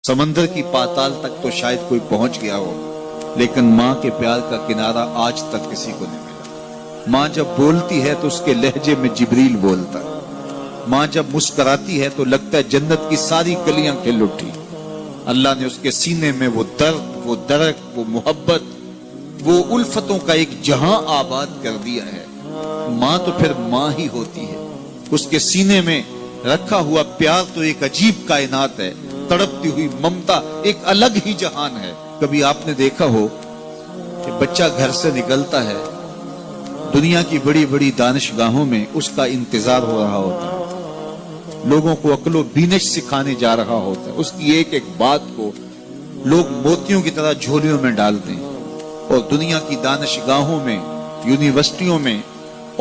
समंदर की पाताल तक तो शायद कोई पहुंच गया हो, लेकिन माँ के प्यार का किनारा आज तक किसी को नहीं मिला। माँ जब बोलती है तो उसके लहजे में जिब्रील बोलता है। माँ जब मुस्कुराती है तो लगता है जन्नत की सारी गलियां खिल उठी। अल्लाह ने उसके सीने में वो दर्द, वो दरक, वो मोहब्बत, वो उल्फतों का एक जहां आबाद कर दिया है। माँ तो फिर माँ ही होती है। उसके सीने में रखा हुआ प्यार तो एक अजीब कायनात है। तड़पती हुई ममता एक अलग ही जहान है। कभी आपने देखा हो कि बच्चा घर से निकलता है, दुनिया की बड़ी बड़ी दानिशगाहों में उसका इंतजार हो रहा होता है, लोगों को अक्लो बीनिश सिखाने जा रहा होता है, उसकी एक एक बात को लोग मोतियों की तरह झोलियों में डालते हैं। और दुनिया की दानिशगाहों में, यूनिवर्सिटियों में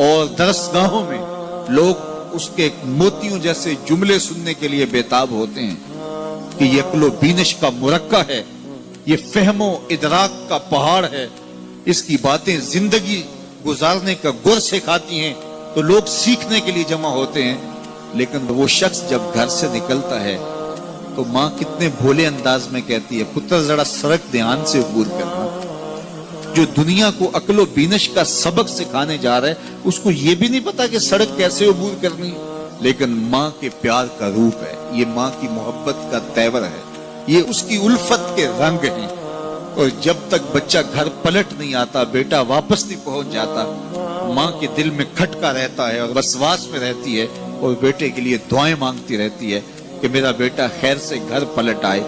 और दरसगाहों में लोग उसके मोतियों जैसे जुमले सुनने के लिए बेताब होते हैं कि ये अक्लो बीनिश का मुरक्का है, ये फहमो इदराक का पहाड़ है, इसकी बातें जिंदगी गुजारने का गुर सिखाती हैं। तो लोग सीखने के लिए जमा होते हैं। लेकिन वो शख्स जब घर से निकलता है तो माँ कितने भोले अंदाज में कहती है, पुत्र जरा सड़क ध्यान से अबूर करना। जो दुनिया को अक्लो बीनिश का सबक सिखाने जा रहा है, उसको ये भी नहीं पता कि सड़क कैसे अबूर करनी है। लेकिन माँ के प्यार का रूप है, ये माँ की मोहब्बत का तेवर है, ये उसकी उल्फत के रंग हैं। और जब तक बच्चा घर पलट नहीं आता, बेटा वापस नहीं पहुंच जाता, माँ के दिल में खटका रहता है और वसवास में रहती है और बेटे के लिए दुआएं मांगती रहती है कि मेरा बेटा खैर से घर पलट आए।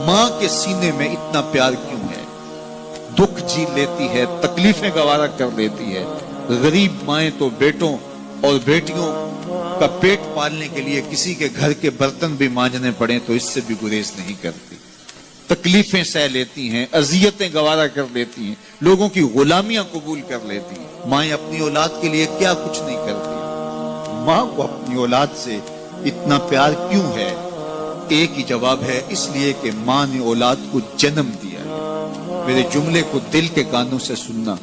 माँ के सीने में इतना प्यार क्यों है? दुख झेल लेती है, तकलीफें गवारा कर लेती है। गरीब माएं तो बेटों और बेटियों का पेट पालने के लिए किसी के घर के बर्तन भी मांजने पड़े तो इससे भी गुरेज नहीं करती। तकलीफें सह लेती हैं, अजियतें गवारा कर लेती हैं, लोगों की गुलामियां कबूल कर लेती हैं। माएं अपनी औलाद के लिए क्या कुछ नहीं करती। माँ को अपनी औलाद से इतना प्यार क्यों है? एक ही जवाब है, इसलिए कि माँ ने औलाद को जन्म दिया है। मेरे जुमले को दिल के कानों से सुनना।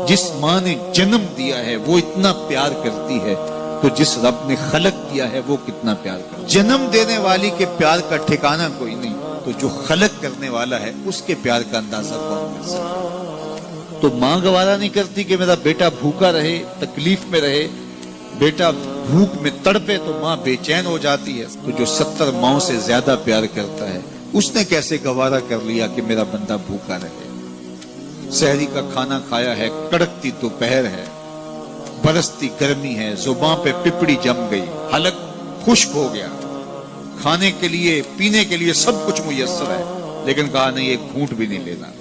जिस माँ ने जन्म दिया है वो इतना प्यार करती है, तो जिस रब ने खलक किया है वो कितना प्यार करता है। जन्म देने वाली के प्यार का ठिकाना कोई नहीं, तो जो खलक करने वाला है उसके प्यार का अंदाजा कौन कर सकता? तो माँ गवारा नहीं करती कि मेरा बेटा भूखा रहे, तकलीफ में रहे, बेटा भूख में तड़पे, तो माँ बेचैन हो जाती है। तो जो 70 माओं से ज्यादा प्यार करता है, उसने कैसे गवारा कर लिया कि मेरा बंदा भूखा रहे? सहरी का खाना खाया है, कड़कती दोपहर है, बरसती गर्मी है, जुबान पे पिपड़ी जम गई, हलक खुश्क हो गया, खाने के लिए पीने के लिए सब कुछ मुयस्सर है, लेकिन कहा नहीं एक घूंट भी नहीं लेना।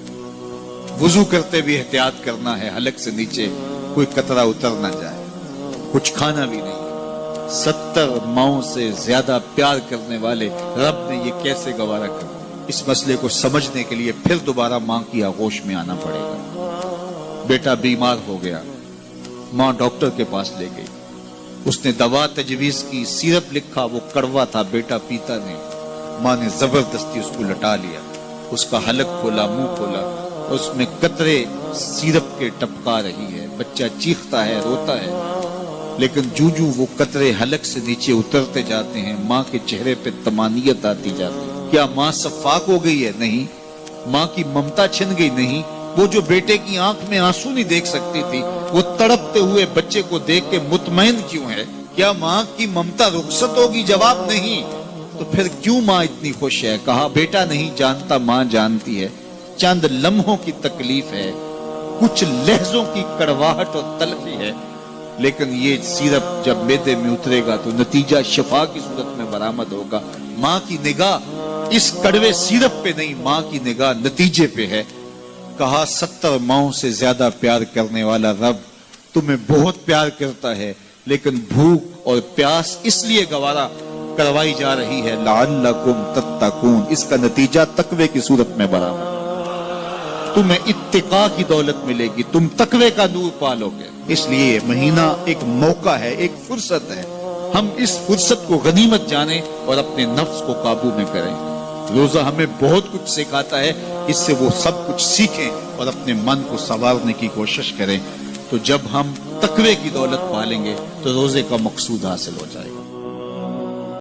वुजू करते भी एहतियात करना है, हलक से नीचे कोई कतरा उतर ना जाए, कुछ खाना भी नहीं। 70 माओं से ज्यादा प्यार करने वाले रब ने ये कैसे गवारा कर? इस मसले को समझने के लिए फिर दोबारा माँ की आगोश में आना पड़ेगा। बेटा बीमार हो गया, माँ डॉक्टर के पास ले गई, उसने दवा तजवीज की, सिरप लिखा, वो कड़वा था, बेटा पीता नहीं। माँ ने जबरदस्ती उसको लटा लिया, उसका हलक खोला, मुंह खोला, उसमें कतरे सिरप के टपका रही है। बच्चा चीखता है, रोता है, लेकिन जूजू वो कतरे हलक से नीचे उतरते जाते हैं, माँ के चेहरे पे तमानियत आती जाती है। क्या माँ सफाक हो गई है? नहीं। माँ की ममता छिन गई? नहीं। वो जो बेटे की आंख में आंसू नहीं देख सकती थी, वो तड़पते हुए बच्चे को देख के मुतमईन क्यों है? क्या माँ की ममता रुखसत होगी? जवाब नहीं। तो फिर क्यों माँ इतनी खुश है? कहा बेटा नहीं जानता, माँ जानती है। चंद लम्हों की तकलीफ है, कुछ लहजों की कड़वाहट और तलखी है, लेकिन ये सिरप जब मैदे में उतरेगा तो नतीजा शिफा की सूरत में बरामद होगा। माँ की निगाह इस कड़वे सिरप पे नहीं, माँ की निगाह नतीजे पे है। कहा 70 माओं से ज्यादा प्यार करने वाला रब तुम्हें बहुत प्यार करता है, लेकिन भूख और प्यास इसलिए गवारा करवाई जा रही है, लअल्लकुम तत्तकून, इसका नतीजा तकवे की सूरत में बराबर। तुम्हें इत्तिका की दौलत मिलेगी, तुम तकवे का नूर पालोगे। इसलिए महीना एक मौका है, एक फुर्सत है। हम इस फुर्सत को गनीमत जाने और अपने नफ्स को काबू में करें। रोजा हमें बहुत कुछ सिखाता है, इससे वो सब कुछ सीखें और अपने मन को संवारने की कोशिश करें। तो जब हम तकवे की दौलत पालेंगे तो रोजे का मकसूद हासिल हो जाएगा।